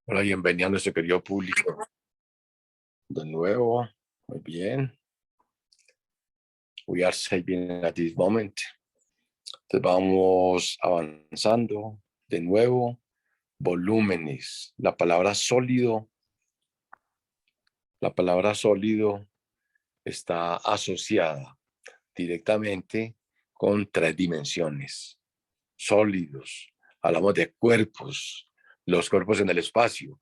Hola, bienvenido a nuestro querido público. De nuevo, muy bien. We are saving at this moment. Entonces vamos avanzando. De nuevo, volúmenes. La palabra sólido está asociada directamente con tres dimensiones. Sólidos. Hablamos de cuerpos, los cuerpos en el espacio.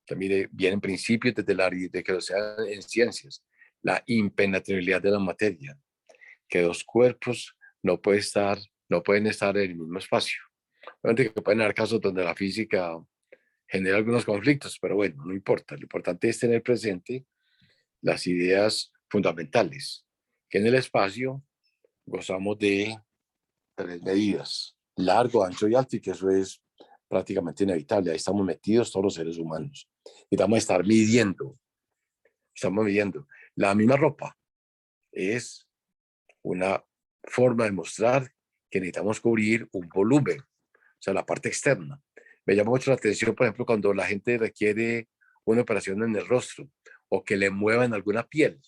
También vienen principios desde de que sea en ciencias, la impenetrabilidad de la materia, que dos cuerpos no pueden estar en el mismo espacio. Obviamente que pueden haber casos donde la física genera algunos conflictos, pero bueno, no importa. Lo importante es tener presente las ideas fundamentales, que en el espacio gozamos de tres medidas: largo, ancho y alto, y que eso es prácticamente inevitable. Ahí estamos metidos todos los seres humanos. Y vamos a estar estamos midiendo. La misma ropa es una forma de mostrar que necesitamos cubrir un volumen, o sea, la parte externa. Me llama mucho la atención, por ejemplo, cuando la gente requiere una operación en el rostro o que le muevan alguna piel.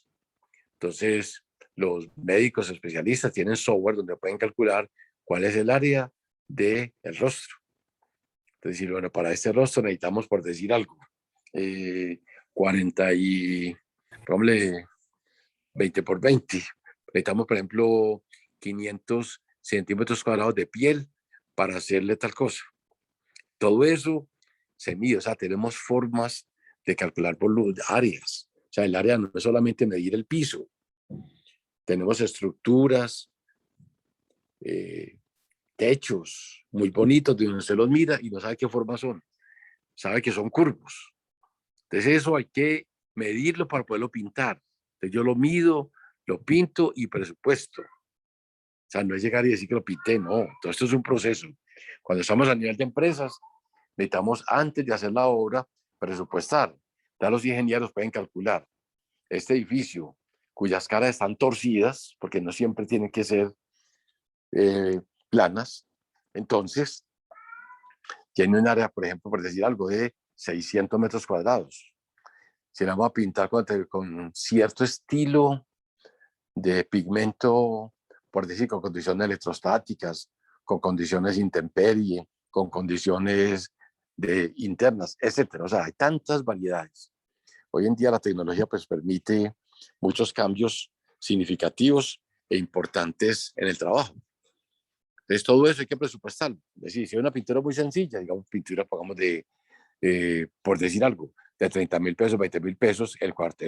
Entonces, los médicos especialistas tienen software donde pueden calcular cuál es el área del rostro. Entonces, bueno, para este rostro necesitamos, por decir algo, 40 y, ponle 20 por 20. Necesitamos, por ejemplo, 500 centímetros cuadrados de piel para hacerle tal cosa. Todo eso se mide, o sea, tenemos formas de calcular por áreas. O sea, el área no es solamente medir el piso, tenemos estructuras, eh, techos muy bonitos donde usted los mira y no sabe qué formas son, sabe que son curvos. Entonces eso hay que medirlo para poderlo pintar. Entonces yo lo mido, lo pinto y presupuesto. O sea, no es llegar y decir que lo pinté, no. Todo esto es un proceso. Cuando estamos a nivel de empresas, necesitamos, antes de hacer la obra, presupuestar. Ya los ingenieros pueden calcular este edificio, cuyas caras están torcidas, porque no siempre tienen que ser eh, planas. Entonces, tiene un área, por ejemplo, por decir algo, de 600 metros cuadrados. Si la vamos a pintar con cierto estilo de pigmento, por decir, con condiciones electrostáticas, con condiciones intemperie, con condiciones internas, etcétera. O sea, hay tantas variedades. Hoy en día la tecnología pues permite muchos cambios significativos e importantes en el trabajo. Entonces todo eso hay que presupuestarlo. Es decir, si hay una pintura muy sencilla, digamos pintura, pagamos por decir algo, de 30.000 pesos, 20.000 pesos el cuarto.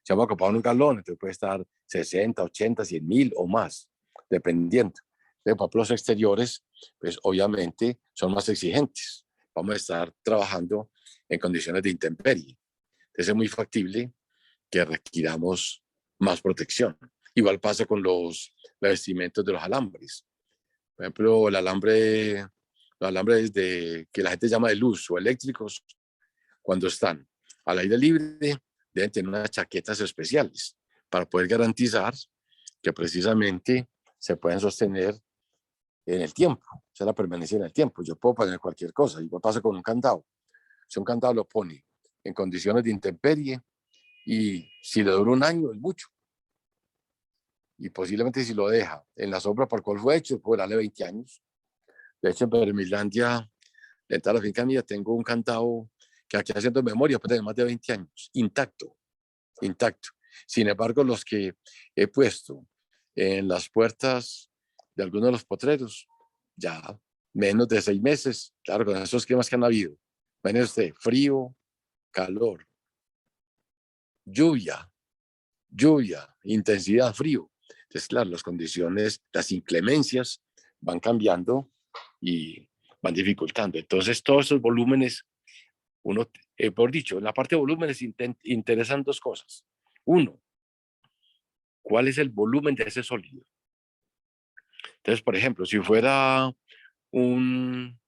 Si vamos a comprar un galón, entonces puede estar 60, 80, 100.000 o más, dependiendo. De los exteriores, pues obviamente son más exigentes. Vamos a estar trabajando en condiciones de intemperie. Entonces es muy factible que requiramos más protección. Igual pasa con los revestimientos de los alambres. Por ejemplo, los alambres que la gente llama de luz o eléctricos, cuando están al aire libre, deben tener unas chaquetas especiales para poder garantizar que precisamente se pueden sostener en el tiempo, o sea, la permanencia en el tiempo. Yo puedo poner cualquier cosa, igual pasa con un candado. Si un candado lo pone en condiciones de intemperie y si le dura un año es mucho. Y posiblemente si lo deja en la sombra por cual fue hecho, puede darle 20 años. De hecho, en Bermilandia, dentro de la finca mía, tengo un candado que aquí haciendo memoria puede tener más de 20 años, intacto, intacto. Sin embargo, los que he puesto en las puertas de algunos de los potreros, ya menos de 6 meses, claro, con esos climas que han habido, menos de frío, calor, lluvia, lluvia, intensidad, frío. Entonces, claro, las condiciones, las inclemencias van cambiando y van dificultando. Entonces, todos esos volúmenes, por dicho, en la parte de volúmenes interesan dos cosas. Uno, ¿cuál es el volumen de ese sólido? Entonces, por ejemplo, si fuera un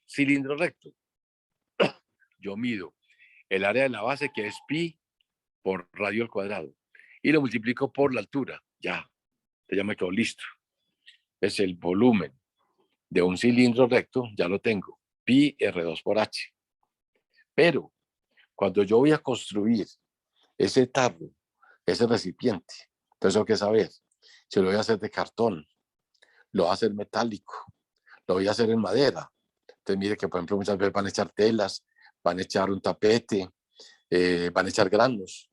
cilindro recto, yo mido el área de la base, que es pi por radio al cuadrado, y lo multiplico por la altura. Ya me quedo listo. Es el volumen de un cilindro recto, ya lo tengo, pi R2 por H. Pero cuando yo voy a construir ese tarro, ese recipiente, entonces tengo que saber si lo voy a hacer de cartón, lo voy a hacer metálico, lo voy a hacer en madera. Entonces mire que, por ejemplo, muchas veces van a echar telas, van a echar un tapete, van a echar granos.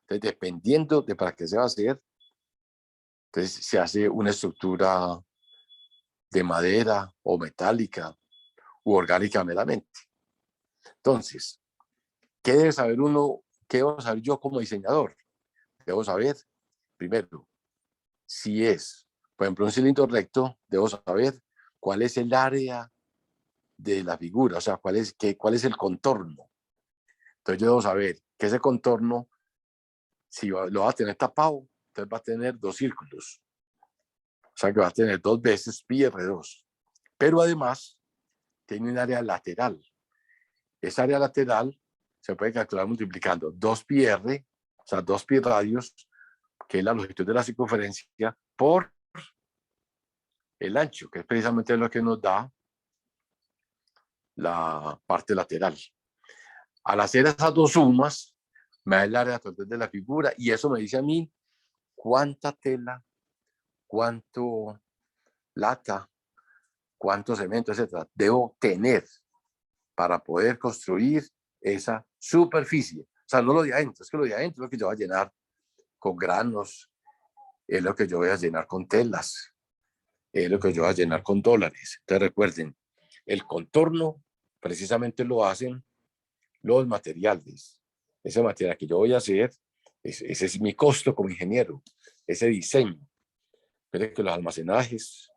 Entonces, dependiendo de para qué se va a hacer, entonces se hace una estructura de madera o metálica u orgánica meramente. Entonces, ¿qué debe saber uno? ¿Qué debo saber yo como diseñador? Debo saber, primero, si es, por ejemplo, un cilindro recto, debo saber cuál es el área de la figura, o sea, cuál es el contorno. Entonces yo debo saber que ese contorno, si lo va a tener tapado, entonces va a tener dos círculos. O sea, que va a tener dos veces pi R2. Pero además, tiene un área lateral. Esa área lateral se puede calcular multiplicando 2 pi R, o sea, 2 pi radios, que es la longitud de la circunferencia, por el ancho, que es precisamente lo que nos da la parte lateral. Al hacer esas dos sumas, me da el área total de la figura y eso me dice a mí cuánta tela, cuánto lata, cuánto cemento, etcétera, debo tener para poder construir esa superficie. O sea, no lo de adentro, es que lo de adentro es lo que yo voy a llenar con granos, es lo que yo voy a llenar con telas, es lo que yo voy a llenar con dólares. Entonces recuerden, el contorno precisamente lo hacen los materiales. Ese material que yo voy a hacer, ese es mi costo como ingeniero, ese diseño. Pero que los almacenajes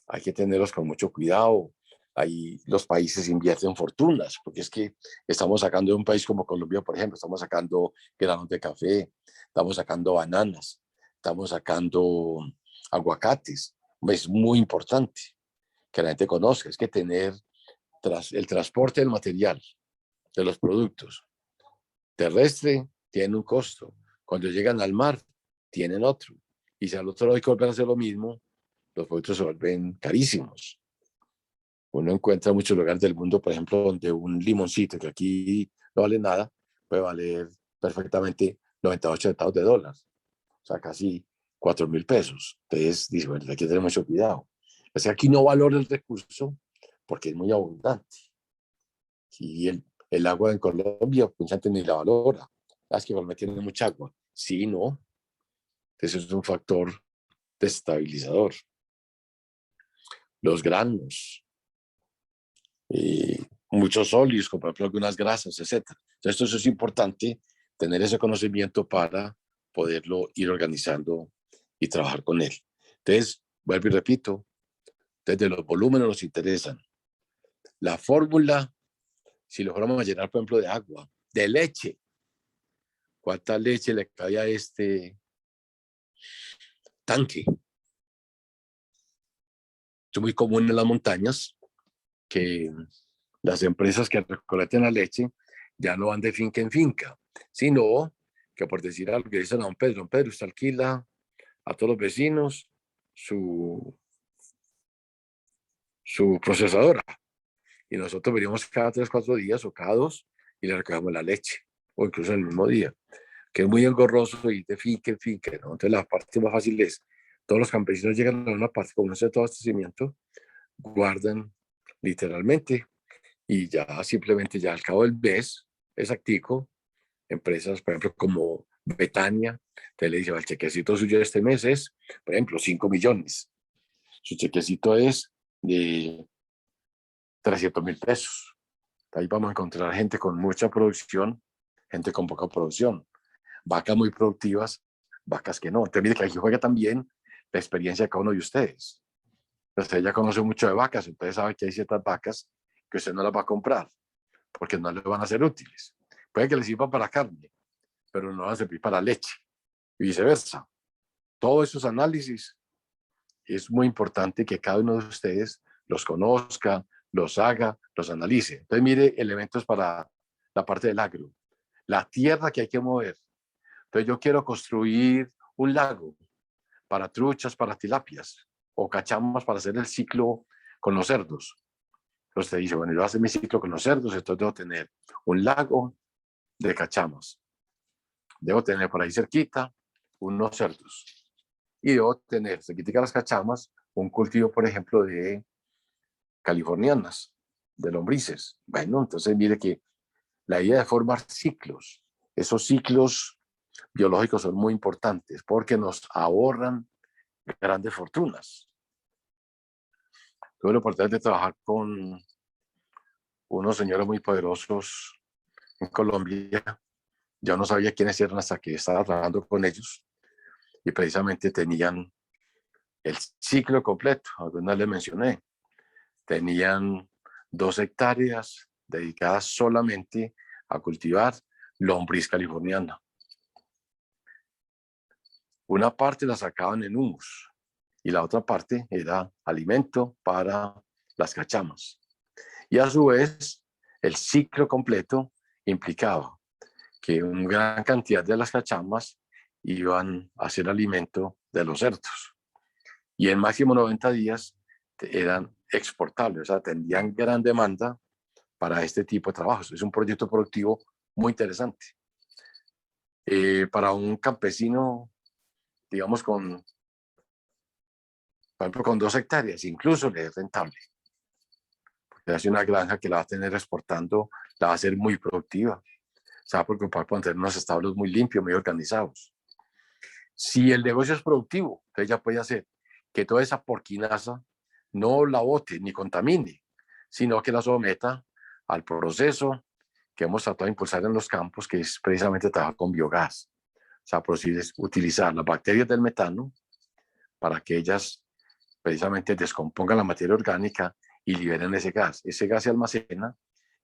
hay que tenerlos con mucho cuidado. Ahí los países invierten fortunas, porque es que estamos sacando de un país como Colombia, por ejemplo, estamos sacando granos de café, estamos sacando bananas, estamos sacando aguacates. Es muy importante que la gente conozca, es que tener el transporte del material, de los productos, terrestre, tiene un costo. Cuando llegan al mar, tienen otro. Y si al otro lado hay que volver a hacer lo mismo, los productos se vuelven carísimos. Uno encuentra muchos lugares del mundo, por ejemplo, donde un limoncito que aquí no vale nada, puede valer perfectamente 98 centavos de dólar, o sea, casi 4.000 pesos. Entonces, dice, bueno, hay que tener mucho cuidado. O sea, aquí no valora el recurso porque es muy abundante. Y el agua en Colombia, mucha gente ni la valora. Es que Colombia tiene mucha agua. Sí, no. Eso es un factor desestabilizador. Los granos, muchos óleos, como por ejemplo algunas grasas, etcétera. Entonces, eso es importante, tener ese conocimiento para poderlo ir organizando y trabajar con él. Entonces, vuelvo y repito, desde los volúmenes nos interesan. La fórmula, si lo fuéramos a llenar, por ejemplo, de agua, de leche, ¿cuánta leche le cae a este tanque? Es muy común en las montañas que las empresas que recolectan la leche ya no van de finca en finca, sino que por decir algo, que dicen a don Pedro, usted alquila a todos los vecinos su procesadora y nosotros veníamos cada 3, 4 días o cada 2 y le recogemos la leche o incluso el mismo día, que es muy engorroso y de finca en finca, ¿no? Entonces la parte más fácil es, todos los campesinos llegan a una parte, como no sé, todo abastecimiento, guardan literalmente y ya simplemente ya al cabo del mes, exactico, empresas, por ejemplo, como Betania, te le dice, el chequecito suyo de este mes es, por ejemplo, 5 millones. Su chequecito es de 300.000 pesos. Ahí vamos a encontrar gente con mucha producción, gente con poca producción, vacas muy productivas, vacas que no. Entonces, mire que aquí juega también la experiencia de cada uno de ustedes. Usted ya conoce mucho de vacas, entonces sabe que hay ciertas vacas que usted no las va a comprar porque no le van a ser útiles. Puede que le sirva para carne, pero no van a servir para leche y viceversa. Todos esos análisis es muy importante que cada uno de ustedes los conozca, los haga, los analice. Entonces, mire elementos para la parte del agro. La tierra que hay que mover. Entonces, yo quiero construir un lago para truchas, para tilapias o cachamas para hacer el ciclo con los cerdos. Entonces te dice, bueno, yo voy a hacer mi ciclo con los cerdos, entonces debo tener un lago de cachamas. Debo tener por ahí cerquita unos cerdos. Y debo tener, cerquita de las cachamas, un cultivo, por ejemplo, de californianas, de lombrices. Bueno, entonces mire que la idea de formar ciclos, esos ciclos biológicos son muy importantes porque nos ahorran grandes fortunas. Tuve la oportunidad de trabajar con unos señores muy poderosos en Colombia. Yo no sabía quiénes eran hasta que estaba trabajando con ellos y precisamente tenían el ciclo completo. Algunas les mencioné. Tenían 2 hectáreas dedicadas solamente a cultivar lombriz californiana. Una parte la sacaban en humus y la otra parte era alimento para las cachamas. Y a su vez, el ciclo completo implicaba que una gran cantidad de las cachamas iban a ser alimento de los cerdos. Y en máximo 90 días eran exportables, o sea, tendrían gran demanda para este tipo de trabajos. Es un proyecto productivo muy interesante. Para un campesino, digamos, por ejemplo, con 2 hectáreas, incluso le es rentable. Porque hace una granja que la va a tener exportando, la va a ser muy productiva. Se va a preocupar por tener unos establos muy limpios, muy organizados. Si el negocio es productivo, entonces ya puede hacer que toda esa porquinaza no la bote ni contamine, sino que la someta al proceso que hemos tratado de impulsar en los campos, que es precisamente trabajar con biogás. O sea, utilizar las bacterias del metano para que ellas precisamente descompongan la materia orgánica y liberen ese gas. Ese gas se almacena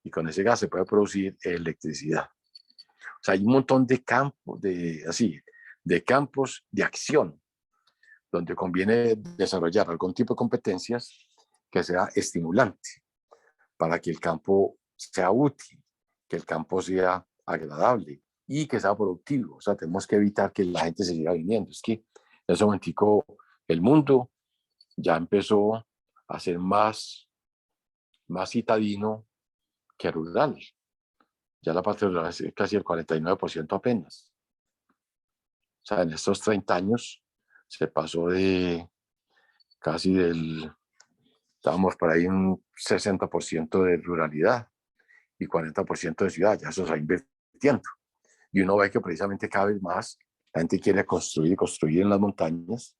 y con ese gas se puede producir electricidad. O sea, hay un montón de campos, de campos de acción donde conviene desarrollar algún tipo de competencias que sea estimulante para que el campo sea útil, que el campo sea agradable y que sea productivo. O sea, tenemos que evitar que la gente se siga viniendo. Es que en ese momentico el mundo ya empezó a ser más citadino que rural. Ya la parte rural es casi el 49% apenas. O sea, en estos 30 años se pasó de casi estábamos por ahí un 60% de ruralidad y 40% de ciudad, ya eso se va invirtiendo. Y uno ve que precisamente cada vez más la gente quiere construir en las montañas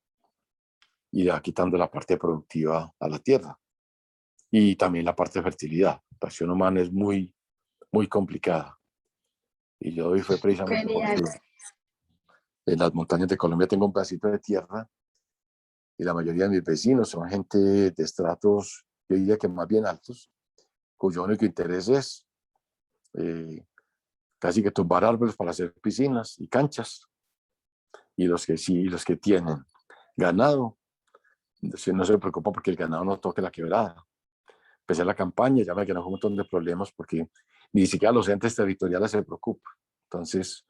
y va quitando la parte productiva a la tierra. Y también la parte de fertilidad. La acción humana es muy complicada. Y yo hoy fue precisamente porque Genial. en las montañas de Colombia tengo un pedacito de tierra y la mayoría de mis vecinos son gente de estratos, yo diría que más bien altos, cuyo único interés es casi que tumbar árboles para hacer piscinas y canchas. Y los que tienen ganado, no se preocupan porque el ganado no toque la quebrada. Empecé la campaña, ya me quedan un montón de problemas porque ni siquiera los entes territoriales se preocupan. Entonces,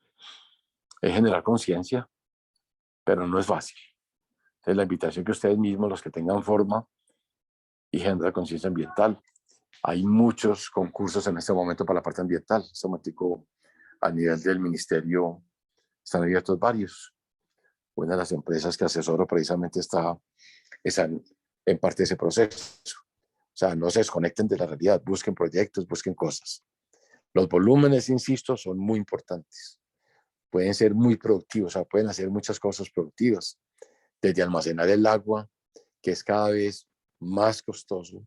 es generar conciencia, pero no es fácil. Entonces, la invitación que ustedes mismos, los que tengan forma y generar conciencia ambiental. Hay muchos concursos en este momento para la parte ambiental. En este momento, a nivel del ministerio, están abiertos varios. Una de las empresas que asesoro precisamente está en parte de ese proceso. O sea, no se desconecten de la realidad, busquen proyectos, busquen cosas. Los volúmenes, insisto, son muy importantes. Pueden ser muy productivos, o sea, pueden hacer muchas cosas productivas, desde almacenar el agua, que es cada vez más costoso.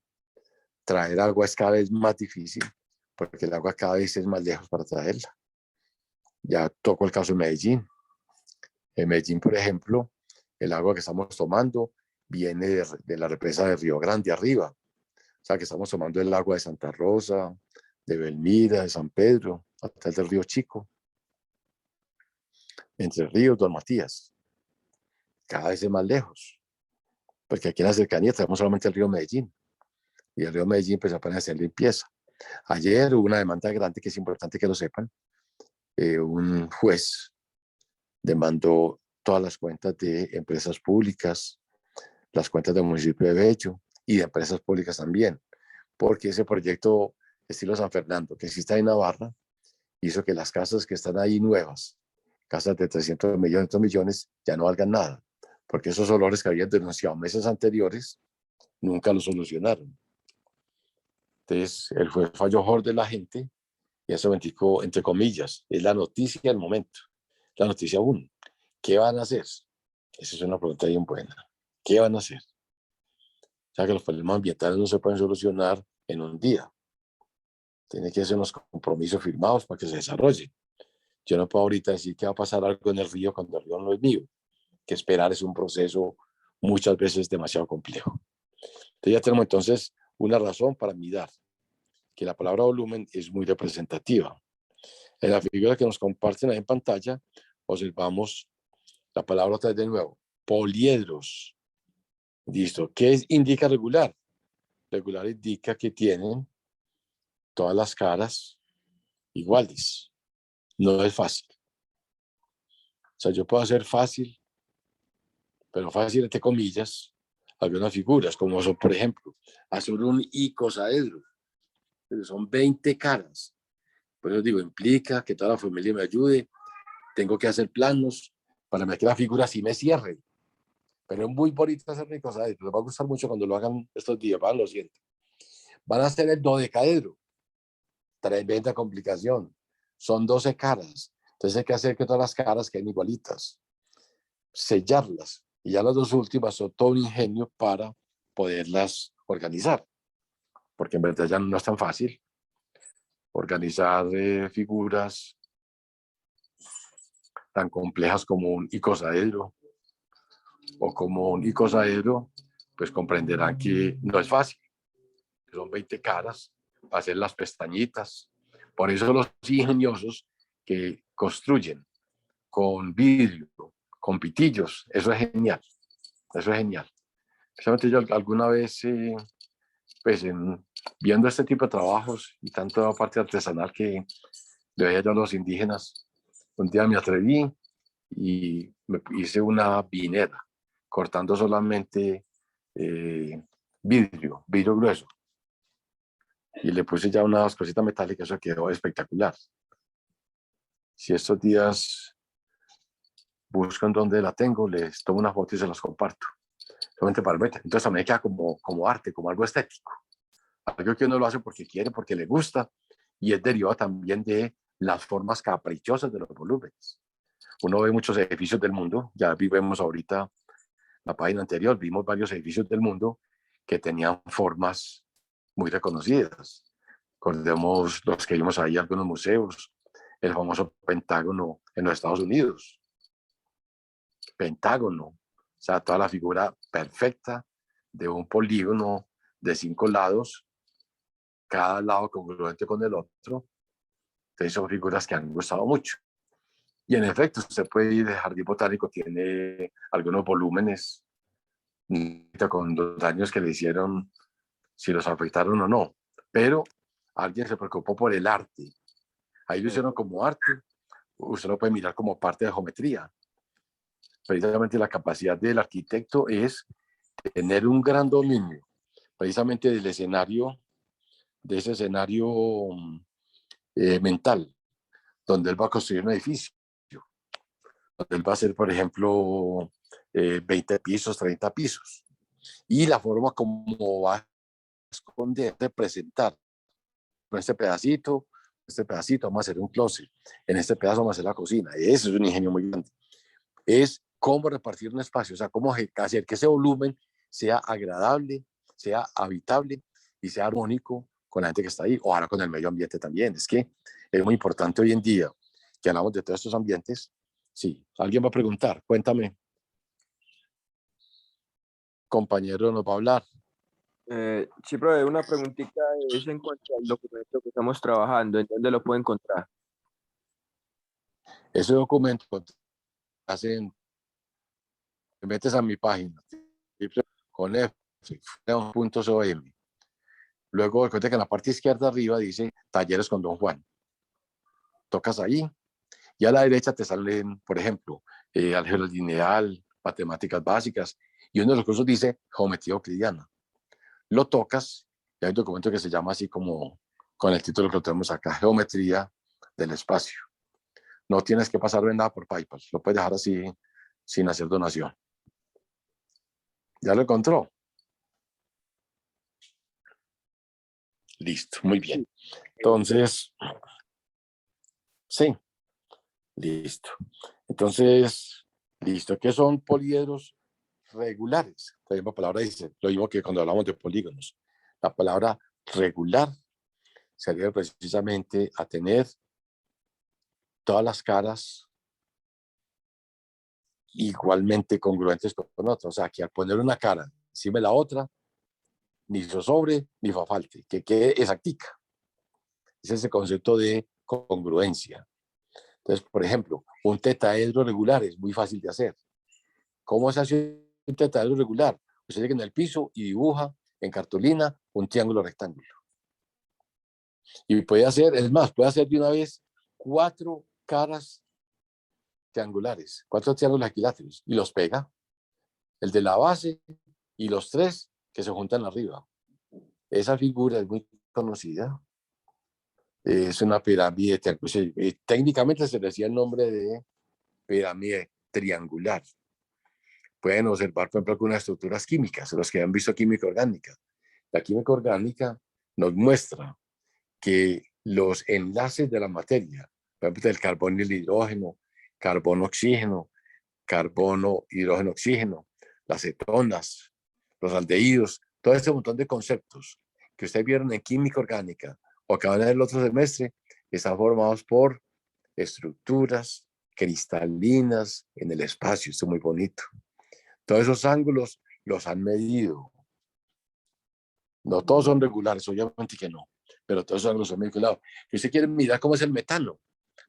Traer agua es cada vez más difícil, porque el agua cada vez es más lejos para traerla. Ya toco el caso de Medellín. En Medellín, por ejemplo, el agua que estamos tomando viene de la represa de Río Grande arriba. O sea, que estamos tomando el agua de Santa Rosa, de Belmira, de San Pedro, hasta el del Río Chico, Entre Ríos, Don Matías. Cada vez es más lejos, porque aquí en la cercanía tenemos solamente el río Medellín. Y el río Medellín pues apenas hacer limpieza. Ayer hubo una demanda grande que es importante que lo sepan. Un juez demandó todas las cuentas de empresas públicas, las cuentas del municipio de Bello y de empresas públicas también, porque ese proyecto estilo San Fernando, que existe en Navarra, hizo que las casas que están ahí nuevas, casas de 300 millones, 2 millones, ya no valgan nada, porque esos olores que habían denunciado meses anteriores nunca lo solucionaron. Entonces, él fue el fallo mejor de la gente, y eso, entre comillas, es la noticia del momento, la noticia uno. ¿Qué van a hacer? Esa es una pregunta bien buena. ¿Qué van a hacer? O sea, que los problemas ambientales no se pueden solucionar en un día. Tiene que ser unos compromisos firmados para que se desarrolle. Yo no puedo ahorita decir que va a pasar algo en el río cuando el río no es mío. Que esperar es un proceso muchas veces demasiado complejo. Entonces ya tenemos entonces una razón para mirar que la palabra volumen es muy representativa. En la figura que nos comparten ahí en pantalla, observamos la palabra otra vez de nuevo, poliedros. Listo. ¿Qué indica regular? Regular indica que tienen todas las caras iguales. No es fácil. O sea, yo puedo hacer fácil, pero fácil entre comillas, algunas figuras, como son, por ejemplo, hacer un icosaedro. Pero son 20 caras. Por eso digo, implica que toda la familia me ayude. Tengo que hacer planos para que la figura sí me cierre. Pero es muy bonito hacer icosaedro. Les va a gustar mucho cuando lo hagan estos días, van, lo siento. Van a hacer el dodecaedro. Tremenda complicación. Son 12 caras. Entonces hay que hacer que todas las caras queden igualitas. Sellarlas. Y ya las dos últimas son todo un ingenio para poderlas organizar. Porque en verdad ya no es tan fácil organizar figuras tan complejas como un icosaedro o como un icosaedro, pues comprenderán que no es fácil. Son 20 caras para hacer las pestañitas. Por eso los ingeniosos que construyen con vidrio, con pitillos, eso es genial. Eso es genial. Especialmente yo alguna vez, pues viendo este tipo de trabajos y tanto parte artesanal que le veía yo a los indígenas, un día me atreví y me hice una vinera, cortando solamente vidrio grueso. Y le puse ya unas cositas metálicas, eso quedó espectacular. Si estos días buscan dónde la tengo, les tomo una foto y se las comparto. Solamente para ver. Entonces también queda como arte, como algo estético. Algo que uno lo hace porque quiere, porque le gusta, y es derivado también de las formas caprichosas de los volúmenes. Uno ve muchos edificios del mundo, ya vivimos ahorita la página anterior, vimos varios edificios del mundo que tenían formas muy reconocidas. Recordemos los que vimos ahí, algunos museos, el famoso Pentágono en los Estados Unidos. Pentágono, o sea, toda la figura perfecta de un polígono de 5 lados, cada lado congruente con el otro. Entonces son figuras que han gustado mucho. Y en efecto, usted puede ir, el jardín botánico tiene algunos volúmenes con los daños que le hicieron, si los afectaron o no. Pero alguien se preocupó por el arte. Ahí lo hicieron como arte. Usted lo puede mirar como parte de geometría. Precisamente la capacidad del arquitecto es tener un gran dominio, precisamente del escenario, de ese escenario mental, donde él va a construir un edificio, donde él va a hacer, por ejemplo, 20 pisos, 30 pisos. Y la forma como va a esconder, representar, con este pedacito vamos a hacer un closet, en este pedazo vamos a hacer la cocina. Eso es un ingenio muy grande. Es cómo repartir un espacio, o sea, cómo hacer que ese volumen sea agradable, sea habitable y sea armónico con la gente que está ahí, o ahora con el medio ambiente también. Es que es muy importante hoy en día que hablamos de todos estos ambientes. Sí, alguien va a preguntar, cuéntame, compañero, nos va a hablar. Sí, profe, una preguntita es en cuanto al documento que estamos trabajando, ¿en dónde lo puedo encontrar? Ese documento hacen, te metes a mi página, con f.com. Luego, recuerda que en la parte izquierda arriba dice Talleres con Don Juan. Tocas ahí y a la derecha te salen, por ejemplo, álgebra lineal, matemáticas básicas, y uno de los cursos dice geometría euclidiana. Lo tocas Y hay un documento que se llama así como con el título que lo tenemos acá, Geometría del Espacio. No tienes que pasar nada por PayPal, lo puedes dejar así sin hacer donación. ¿Ya lo encontró? Listo, muy bien. Entonces, sí, listo. Entonces, listo. ¿Qué son poliedros regulares? La misma palabra dice, lo mismo que cuando hablamos de polígonos. La palabra regular se refiere precisamente a tener todas las caras igualmente congruentes con otras. O sea, que al poner una cara encima de la otra, ni sobre ni fa falte, que quede exactica. Es ese concepto de congruencia. Entonces, por ejemplo, un tetaedro regular es muy fácil de hacer. ¿Cómo se hace un tetaedro regular? Usted llega en el piso y dibuja en cartulina un triángulo rectángulo. Y puede hacer, es más, puede hacer de una vez 4 caras triangulares, 4 triángulos equiláteros y los pega. El de la base y los 3 que se juntan arriba. Esa figura es muy conocida. Es una pirámide, técnicamente se le decía el nombre de pirámide triangular. Pueden observar, por ejemplo, algunas estructuras químicas, los que han visto química orgánica. La química orgánica nos muestra que los enlaces de la materia, por ejemplo, del carbono y el hidrógeno, carbono-oxígeno, carbono-hidrógeno-oxígeno, las cetonas, los aldehídos, todo este montón de conceptos que ustedes vieron en química orgánica o que van a ver el otro semestre, están formados por estructuras cristalinas en el espacio. Esto es muy bonito. Todos esos ángulos los han medido. No todos son regulares, obviamente que no, pero todos esos ángulos son regulados. Si usted quiere mirar cómo es el metano,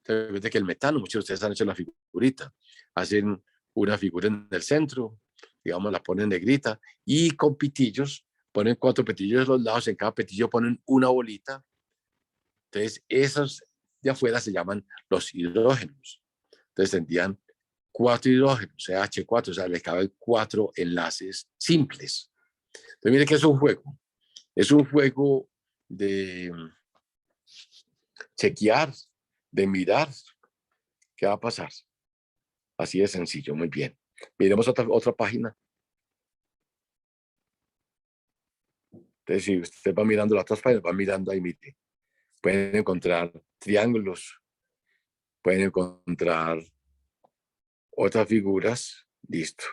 entonces que el metano, muchos de ustedes han hecho la figurita, hacen una figura en el centro, digamos, la ponen negrita, y con pitillos, ponen 4 petillos de los lados, en cada petillo ponen una bolita. Entonces, esos de afuera se llaman los hidrógenos. Entonces, tendrían 4 hidrógenos, o sea, H4, o sea, le caben 4 enlaces simples. Entonces, mire que es un juego. Es un juego de chequear, de mirar qué va a pasar. Así de sencillo, muy bien. Miremos otra página. Entonces, si usted va mirando las otras páginas, va mirando ahí, mire. Pueden encontrar triángulos, pueden encontrar otras figuras. Listo.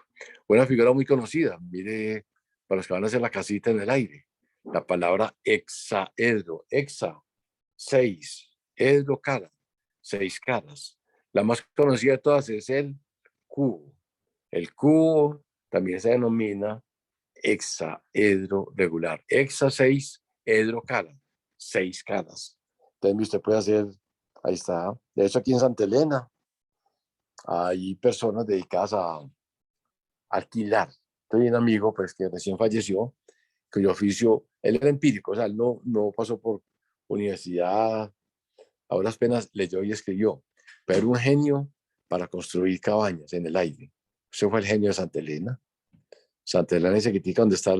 Una figura muy conocida, mire, para los que van a hacer la casita en el aire. La palabra hexaedro. Hexa, 6. Edro, cara, 6 caras. La más conocida de todas es el cubo. El cubo también se denomina hexaedro regular. Hexa 6, edro cara, 6 caras. Entonces usted puede hacer, ahí está. De hecho, aquí en Santa Elena hay personas dedicadas a alquilar. Tengo un amigo pues, que recién falleció, cuyo oficio, él era empírico, o sea, él no pasó por universidad, ahora apenas leyó y escribió, pero era un genio para construir cabañas en el aire. Ese fue el genio de Santa Elena. Santa Elena se critica donde está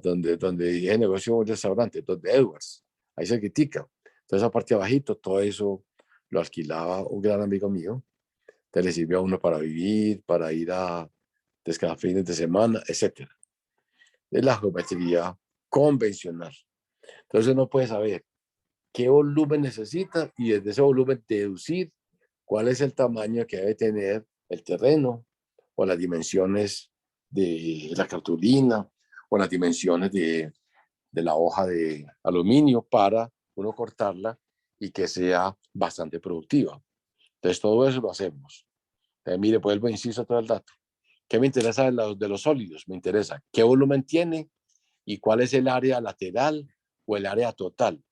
donde dije negocio un restaurante, donde Edwards, ahí se critica. Entonces, esa parte abajito, todo eso lo alquilaba un gran amigo mío. Entonces, le sirvió a uno para vivir, para ir a descansar fines de semana, etcétera. Es la geometría convencional. Entonces, uno puede saber qué volumen necesita y desde ese volumen deducir cuál es el tamaño que debe tener el terreno o las dimensiones de la cartulina o las dimensiones de la hoja de aluminio para uno cortarla y que sea bastante productiva. Entonces todo eso lo hacemos. Mire, vuelvo, inciso todo el dato. ¿Qué me interesa de los sólidos? Me interesa qué volumen tiene y cuál es el área lateral o el área total.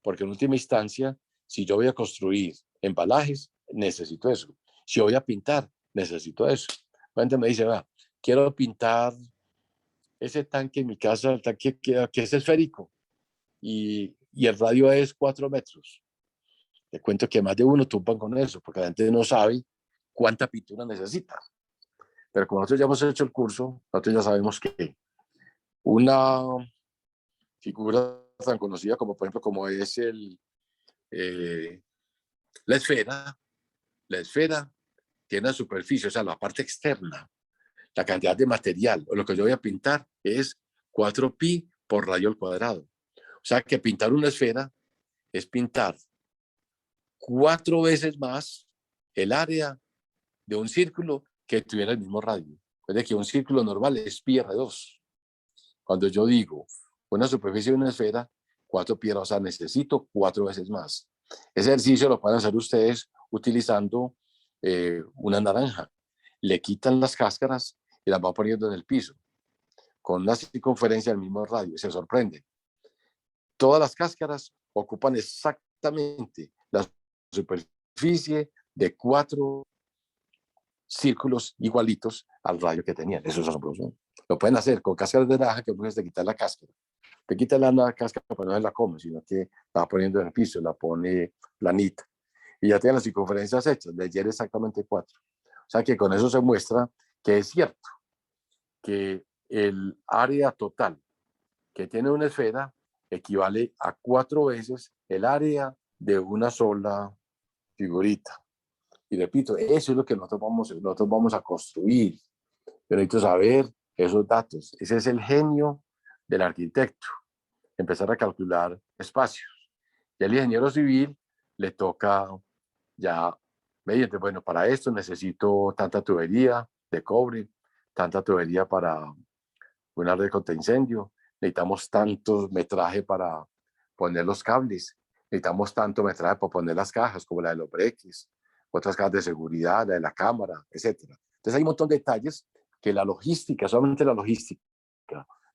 Porque en última instancia, si yo voy a construir embalajes, necesito eso. Si voy a pintar, necesito eso. La gente me dice, va, quiero pintar ese tanque en mi casa, el tanque que es esférico y el radio es 4 metros. Te cuento que más de uno tumban con eso, porque la gente no sabe cuánta pintura necesita. Pero como nosotros ya hemos hecho el curso, nosotros ya sabemos que una figura tan conocida como, por ejemplo, como es la esfera. La esfera tiene una superficie, o sea, la parte externa, la cantidad de material, o lo que yo voy a pintar es 4pi por radio al cuadrado. O sea, que pintar una esfera es pintar 4 veces más el área de un círculo que tuviera el mismo radio. Es decir, que un círculo normal es pi r2. Cuando yo digo una superficie de una esfera, 4pi, o sea, necesito 4 veces más. Ese ejercicio lo pueden hacer ustedes utilizando una naranja. Le quitan las cáscaras y las van poniendo en el piso con una circunferencia del mismo radio. Se sorprende. Todas las cáscaras ocupan exactamente la superficie de 4 círculos igualitos al radio que tenían. Eso es asombroso. Lo pueden hacer con cáscaras de naranja, que puedes de quitar la cáscara. Te quita la cáscara, pero no se la come, sino que la va poniendo en el piso, la pone planita. Y ya tienen las circunferencias hechas, de ayer exactamente 4. O sea que con eso se muestra que es cierto que el área total que tiene una esfera equivale a 4 veces el área de una sola figurita. Y repito, eso es lo que nosotros vamos a construir. Yo necesito saber esos datos. Ese es el genio del arquitecto, empezar a calcular espacios. Y al ingeniero civil le toca ya, mediante, bueno, para esto necesito tanta tubería de cobre, tanta tubería para una red contra incendio, necesitamos tanto metraje para poner los cables, necesitamos tanto metraje para poner las cajas, como la de los breques, otras cajas de seguridad, la de la cámara, etcétera. Entonces hay un montón de detalles que la logística, solamente la logística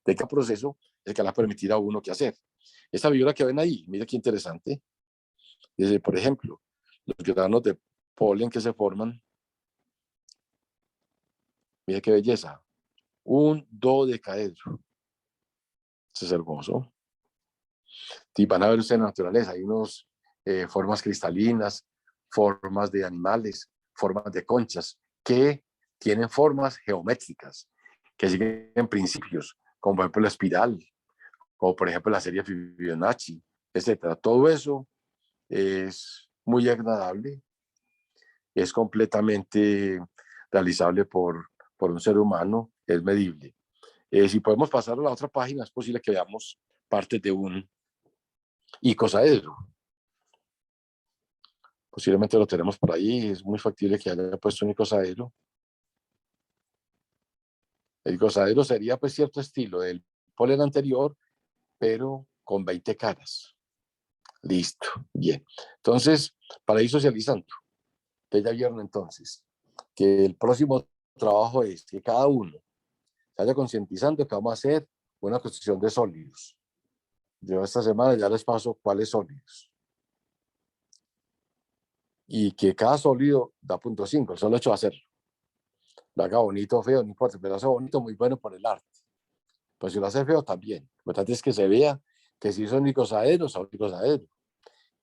de cada proceso es que le va a permitir a uno qué hacer. Esta figura que ven ahí, mira qué interesante. Dice, por ejemplo, los granos de polen que se forman, mira qué belleza, un dodecaedro. Eso es hermoso. Y van a ver ustedes en la naturaleza, hay unas formas cristalinas, formas de animales, formas de conchas, que tienen formas geométricas, que siguen principios, como por ejemplo la espiral, como por ejemplo la serie Fibonacci, etcétera. Todo eso es muy agradable, es completamente realizable por un ser humano, es medible. Si podemos pasar a la otra página, es posible que veamos parte de un icosaedro. Posiblemente lo tenemos por ahí, es muy factible que haya puesto un icosaedro. El icosaedro sería pues cierto estilo del polen anterior, pero con 20 caras. Listo, bien. Entonces, para ir socializando, ustedes ya vieron entonces que el próximo trabajo es que cada uno se vaya concientizando que vamos a hacer una construcción de sólidos. Yo esta semana ya les paso cuáles sólidos. Y que cada sólido da 0.5, el solo hecho de hacerlo. Lo haga bonito o feo, no importa, pero lo hace bonito, muy bueno por el arte. Pues si lo hace feo, también. Lo importante es que se vea que si hizo un icosaedro, sea un icosaedro.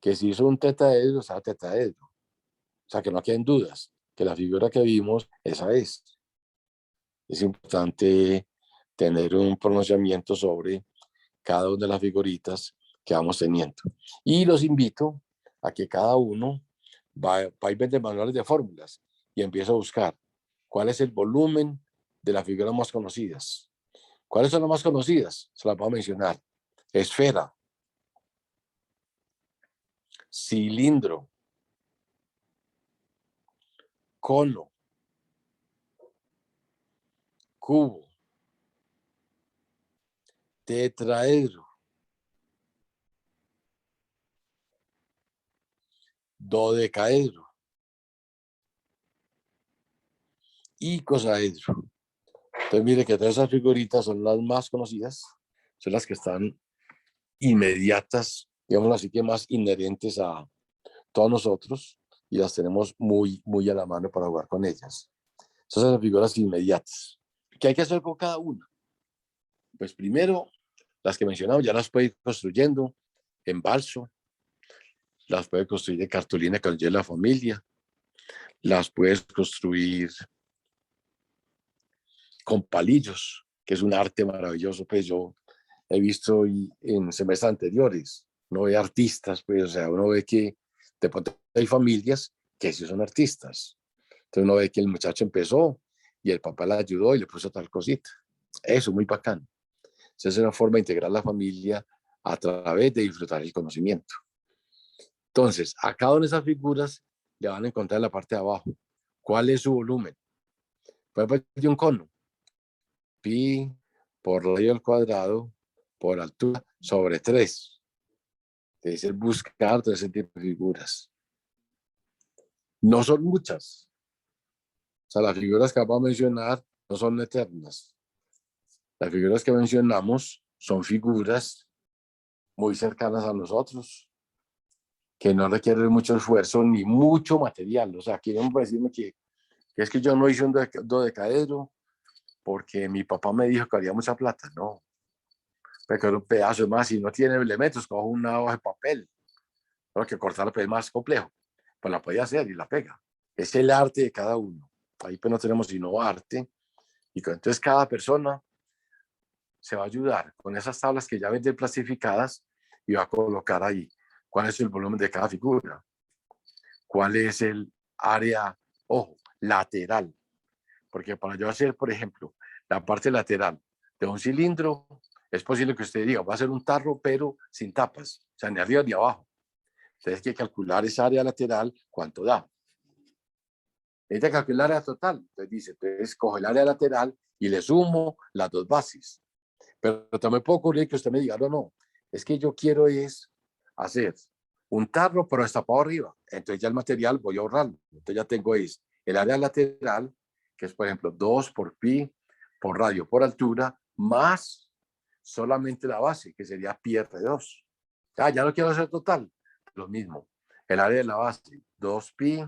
Que si hizo un tetraedro, sea tetraedro. O sea, que no queden dudas, que la figura que vimos, esa es. Es importante tener un pronunciamiento sobre cada una de las figuritas que vamos teniendo. Y los invito a que cada uno va a ir viendo manuales de fórmulas y empiece a buscar cuál es el volumen de las figuras más conocidas. ¿Cuáles son las más conocidas? Se las voy a mencionar. Esfera, cilindro, cono, cubo, tetraedro, dodecaedro, icosaedro. Entonces, mire que todas esas figuritas son las más conocidas, son las que están inmediatas, digamos así, que más inherentes a todos nosotros y las tenemos muy, muy a la mano para jugar con ellas. Esas son las figuras inmediatas. ¿Qué hay que hacer con cada una? Pues primero, las que mencionamos ya las puede ir construyendo en balso, las puede construir de cartulina que lleve la familia, las puedes construir con palillos, que es un arte maravilloso. Pues yo he visto en semestres anteriores, uno ve artistas, pues, o sea, uno ve que de pronto hay familias que sí son artistas. Entonces uno ve que el muchacho empezó y el papá le ayudó y le puso tal cosita. Eso, muy bacano. Esa es una forma de integrar la familia a través de disfrutar el conocimiento. Entonces, a cada una de esas figuras le van a encontrar en la parte de abajo cuál es su volumen. Por ejemplo, de un cono, pi por radio al cuadrado por altura sobre 3. Es el buscar todo ese tipo de figuras. No son muchas. O sea, las figuras que vamos a mencionar no son eternas. Las figuras que mencionamos son figuras muy cercanas a nosotros, que no requieren mucho esfuerzo ni mucho material. O sea, quieren decirme que es que yo no hice un dodecaedro porque mi papá me dijo que había mucha plata. No, pero que era un pedazo más. Si no tiene elementos, cojo una hoja de papel. Pero que cortar el papel es más complejo. Pues la podía hacer y la pega. Es el arte de cada uno. Ahí pues no tenemos sino arte. Y entonces cada persona se va a ayudar con esas tablas que ya venden plastificadas y va a colocar ahí cuál es el volumen de cada figura, cuál es el área, ojo, lateral. Porque para yo hacer, por ejemplo, la parte lateral de un cilindro, es posible que usted diga, va a ser un tarro, pero sin tapas, o sea, ni arriba ni abajo. Entonces hay que calcular esa área lateral, cuánto da. Hay que calcular el área total. Entonces dice, entonces cojo el área lateral y le sumo las dos bases. Pero también puede ocurrir que usted me diga, no, no, es que yo quiero es hacer un tarro, pero destapado arriba. Entonces ya el material voy a ahorrarlo. Entonces ya tengo es el área lateral, que es por ejemplo 2 por pi, por radio, por altura, más solamente la base, que sería pi r2. Ya no quiero hacer total. Lo mismo. El área de la base, 2 pi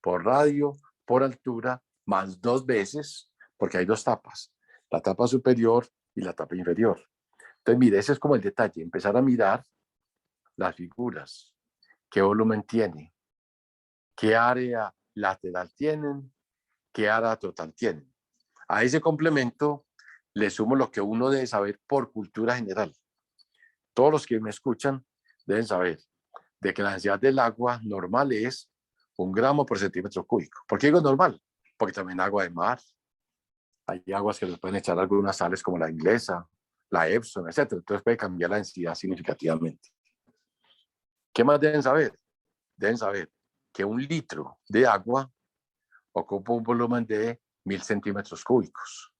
por radio, por altura, más 2 veces, porque hay dos tapas. La tapa superior y la tapa inferior. Entonces, mire, ese es como el detalle, empezar a mirar las figuras, qué volumen tiene, qué área lateral tienen, qué área total tienen. A ese complemento le sumo lo que uno debe saber por cultura general. Todos los que me escuchan deben saber de que la densidad del agua normal es 1 gramo por centímetro cúbico. ¿Por qué digo normal? Porque también agua de mar, hay aguas que les pueden echar algunas sales como la inglesa, la Epsom, etcétera. Entonces puede cambiar la densidad significativamente. ¿Qué más deben saber? Deben saber que 1 litro de agua ocupa un volumen de 1000 centímetros cúbicos.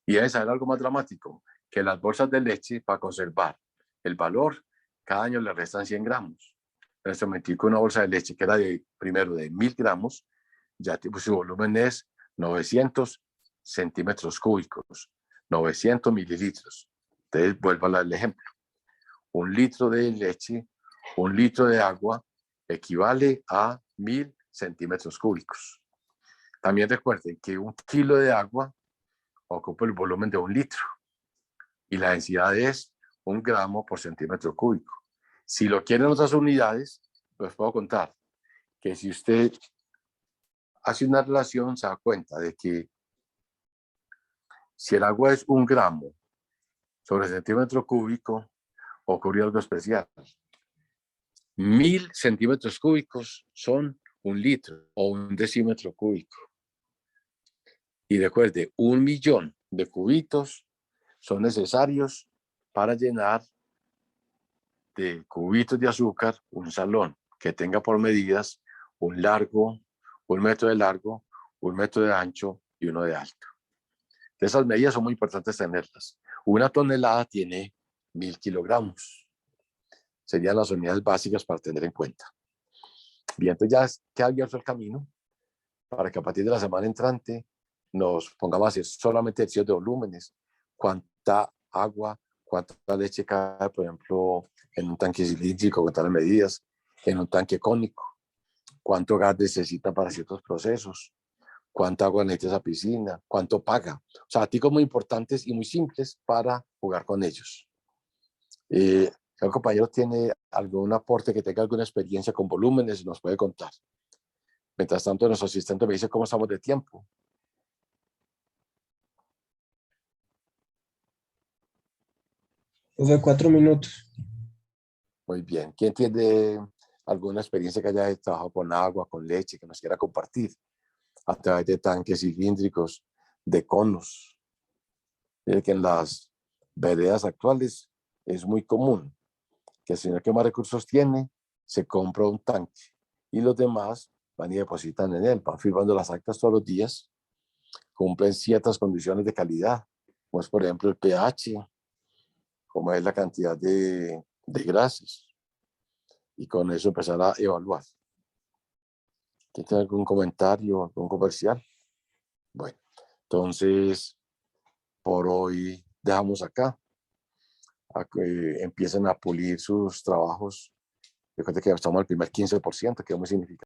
Y deben saber algo más dramático, que las bolsas de leche, para conservar el valor, cada año le restan 100 gramos. En este momento, una bolsa de leche que era primero de 1000 gramos, ya su volumen es 900 centímetros cúbicos, 900 mililitros. Entonces, vuelvo al ejemplo. 1 litro de leche, 1 litro de agua equivale a 1000 centímetros cúbicos. También recuerden que 1 kilo de agua ocupa el volumen de 1 litro y la densidad es 1 gramo por centímetro cúbico. Si lo quieren en otras unidades, les puedo contar que si usted hace una relación, se da cuenta de que si el agua es 1 gramo sobre centímetro cúbico, ocurrió algo especial. 1000 centímetros cúbicos son 1 litro o 1 decímetro cúbico. Y recuerde, 1 millón de cubitos son necesarios para llenar de cubitos de azúcar un salón que tenga por medidas un largo, 1 metro de largo, 1 metro de ancho y 1 de alto. Esas medidas son muy importantes tenerlas. 1 tonelada tiene 1000 kilogramos. Serían las unidades básicas para tener en cuenta. Bien, entonces ya queda abierto el camino para que a partir de la semana entrante nos pongamos a hacer solamente ejercicios de volúmenes. Cuánta agua, cuánta leche cae, por ejemplo, en un tanque cilíndrico, con tales medidas, en un tanque cónico, cuánto gas necesita para ciertos procesos, cuánta agua necesita esa piscina, cuánto paga. O sea, artículos muy importantes y muy simples para jugar con ellos. ¿El compañero tiene algún aporte que tenga alguna experiencia con volúmenes? Nos puede contar. Mientras tanto, nuestro asistente me dice cómo estamos de tiempo. Fue 4 minutos. Muy bien. ¿Quién tiene alguna experiencia que haya trabajado con agua, con leche, que nos quiera compartir a través de tanques cilíndricos, de conos? Mire que en las veredas actuales es muy común que el señor que más recursos tiene se compra un tanque y los demás van y depositan en él, van firmando las actas todos los días, cumplen ciertas condiciones de calidad, como es por ejemplo el pH, como es la cantidad de grasas, y con eso empezar a evaluar. ¿Quién tiene algún comentario, algún comercial? Bueno, entonces por hoy dejamos acá, a que empiecen a pulir sus trabajos. Recuerda que estamos al primer 15%, que es muy significativo.